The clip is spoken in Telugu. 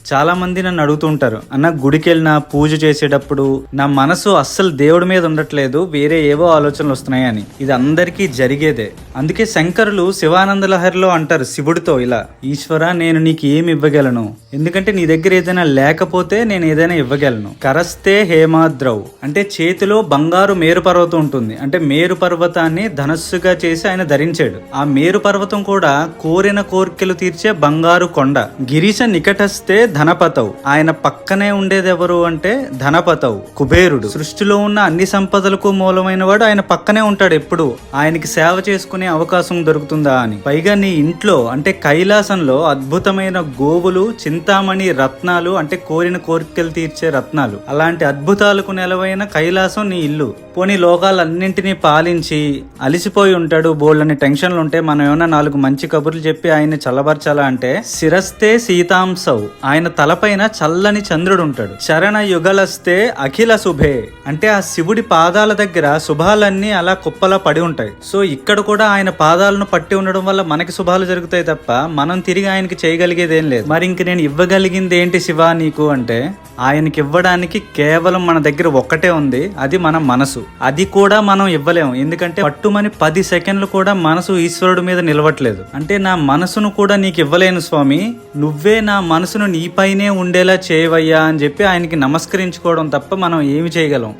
చాలా మంది నన్ను అడుగుతుంటారు, అన్న గుడికి వెళ్ళినా పూజ చేసేటప్పుడు నా మనసు అస్సలు దేవుడి మీద ఉండట్లేదు, వేరే ఏవో ఆలోచనలు వస్తున్నాయి అని. ఇది అందరికీ జరిగేదే. అందుకే శంకరులు శివానంద లహరిలో అంటారు శివుడితో ఇలా, ఈశ్వర నేను నీకు ఏమి ఇవ్వగలను, ఎందుకంటే నీ దగ్గర ఏదైనా లేకపోతే నేను ఏదైనా ఇవ్వగలను. కరస్తే హేమాద్రౌ అంటే చేతిలో బంగారు మేరు పర్వతం ఉంటుంది, అంటే మేరు పర్వతాన్ని ధనస్సుగా చేసి ఆయన ధరించాడు. ఆ మేరు పర్వతం కూడా కోరిన కోరికలు తీర్చే బంగారు కొండ. గిరీశ నికటస్తే ధనపతవు, ఆయన పక్కనే ఉండేది ఎవరు అంటే ధనపతవు, కుబేరుడు. సృష్టిలో ఉన్న అన్ని సంపదలకు మూలమైన వాడు ఆయన పక్కనే ఉంటాడు ఎప్పుడు. ఆయనకి సేవ చేసుకునే అవకాశం దొరుకుతుందా అని. పైగా నీ ఇంట్లో అంటే కైలాసంలో అద్భుతమైన గోవులు, చింతామణి రత్నాలు అంటే కోరిన కోరికలు తీర్చే రత్నాలు, అలాంటి అద్భుతాలకు నెలవైన కైలాసం నీ ఇల్లు. పోనీ లోకాలన్నింటినీ పాలించి అలిసిపోయి ఉంటాడు, బోళ్ళని టెన్షన్లు ఉంటే మనం ఏమన్నా 4 మంచి కబుర్లు చెప్పి ఆయన్ని చల్లబరచాలా అంటే శిరస్తే సీతాంసౌ, ఆయన తలపైన చల్లని చంద్రుడు ఉంటాడు. చరణ యుగలస్తే అఖిల శుభే అంటే ఆ శివుడి పాదాల దగ్గర శుభాలన్నీ అలా కుప్పలా పడి ఉంటాయి. సో ఇక్కడ కూడా ఆయన పాదాలను పట్టి ఉండడం వల్ల మనకి శుభాలు జరుగుతాయి తప్ప మనం తిరిగి ఆయనకి చేయగలిగేదేం లేదు. మరి ఇంక నేను ఇవ్వగలిగింది ఏంటి శివ నీకు అంటే, ఆయనకి ఇవ్వడానికి కేవలం మన దగ్గర ఒక్కటే ఉంది, అది మన మనసు. అది కూడా మనం ఇవ్వలేము, ఎందుకంటే పట్టుమని 10 సెకండ్లు కూడా మనసు ఈశ్వరుడు మీద నిలవట్లేదు. అంటే నా మనసును కూడా నీకు ఇవ్వలేను స్వామి, నువ్వే నా మనసును నీపైనే ఉండేలా చేయవయ్యా అని చెప్పి ఆయనకి నమస్కరించుకోవడం తప్ప మనం ఏమి చేయగలం.